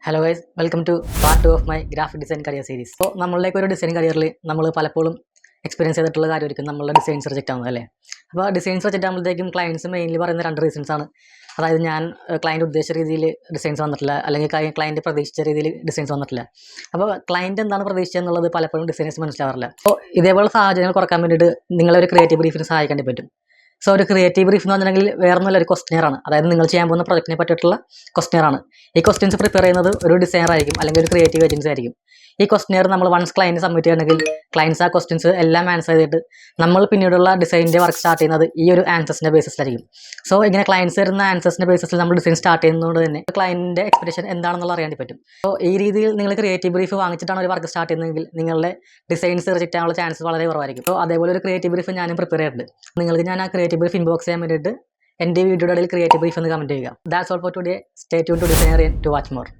Hello guys, welcome to part 2 of my graphic design career series. അപ്പോൾ നമ്മളിലേക്ക് ഒരു design കരിയറിൽ നമ്മൾ പലപ്പോഴും എക്സ്പീരിയൻസ് ചെയ്തിട്ടുള്ള കാര്യമായിരിക്കും നമ്മളുടെ ഡിസൈൻസ് റിജക്റ്റ് ആവുന്നത് അല്ലേ. അപ്പോൾ ഡിസൈൻസ് റിജക്റ്റ് ആകുമ്പോഴത്തേക്കും ക്ലയൻസ് മെയിൻലി പറയുന്ന 2 റീസൺസ് ആണ്. അതായത് ഞാൻ ക്ലയൻറ്റ് ഉദ്ദേശിച്ച രീതിയിൽ ഡിസൈൻസ് വന്നിട്ടില്ല, അല്ലെങ്കിൽ ക്ലയൻറ്റ് പ്രതീക്ഷിച്ച രീതിയിൽ ഡിസൈൻസ് വന്നിട്ടില്ല. അപ്പോൾ ക്ലയൻറ്റ് എന്താണ് പ്രതീക്ഷിച്ചതെന്നുള്ളത് പലപ്പോഴും ഡിസൈനേഴ്സ് മനസ്സിലാവാറില്ല. അപ്പോൾ ഇതേപോലെ സാഹചര്യങ്ങൾ കുറക്കാൻ വേണ്ടിയിട്ട് നിങ്ങളൊരു ക്രിയേറ്റീവ് ബ്രീഫിന് സഹായിക്കാൻ പറ്റും. സോ ഒരു ക്രിയേറ്റീവ് ബ്രീഫ് എന്ന് പറഞ്ഞിട്ടുണ്ടെങ്കിൽ വേറെ നല്ലൊരു ക്വസ്റ്റ്യർ ആണ്. അതായത് നിങ്ങൾ ചെയ്യാൻ പോകുന്ന പ്രൊജക്റ്റിനെ പറ്റിയിട്ടുള്ള ക്വസ്റ്റ്യർ ആണ്. ഈ ക്വസ്റ്റ്യൻസ് പ്രിപ്പയർ ചെയ്യുന്നത് ഒരു ഡിസൈനർ ആയിരിക്കും, അല്ലെങ്കിൽ ഒരു ക്രിയേറ്റീവ് ഏജൻസി ആയിരിക്കും. ഈ ക്വസ്റ്റ്യർ നമ്മൾ വൺസ് ക്ലയൻറ്റ് സബ്മിറ്റ് ചെയ്യണമെങ്കിൽ ക്ലയൻസ് ആ ക്വസ്റ്റ്യൻസ് എല്ലാം ആൻസർ ചെയ്തിട്ട് നമ്മൾ പിന്നീടുള്ള ഡിസൈനിൻ്റെ വർക്ക് സ്റ്റാർട്ട് ചെയ്യുന്നത് ഈ ഒരു ആൻസേഴ്സിൻ്റെ ബേസിസിലായിരിക്കും. സോ ഇങ്ങനെ ക്ലയൻസ് തരുന്ന ആൻസേഴ്സിൻ്റെ ബേസിസിൽ നമ്മൾ ഡിസൈൻ സ്റ്റാർട്ട് ചെയ്യുന്നതുകൊണ്ട് തന്നെ ക്ലയൻറ്റിൻ്റെ എക്സ്പെക്ടേഷൻ എന്താണെന്നുള്ള അറിയാൻ പറ്റും. സോ ഈ രീതിയിൽ നിങ്ങൾ ക്രിയേറ്റീവ് ബ്രീഫ് വാങ്ങിച്ചിട്ടാണ് ഒരു വർക്ക് സ്റ്റാർട്ട് ചെയ്യുന്നതെങ്കിൽ നിങ്ങളുടെ ഡിസൈൻസ് റിജക്റ്റ് ആവാനുള്ള ചാൻസ് വളരെ കുറവായിരിക്കും. സോ അതേപോലെ ഒരു ക്രിയേറ്റീവ് ബ്രീഫ് ഞാനും പ്രിപ്പയർ ചെയ്തിട്ടുണ്ട്. നിങ്ങൾക്ക് ഞാൻ ആ ക്രിയേറ്റീവ് ബ്രീഫ് ഇൻബോക്സ് ചെയ്യാൻ വേണ്ടിയിട്ട് എൻ്റെ വീഡിയോയുടെ ഇടയിൽ ക്രിയേറ്റീവ് ബ്രീഫ് എന്ന് കമൻറ്റ് ചെയ്യുക. That's all for today. Stay tune to designer to watch more.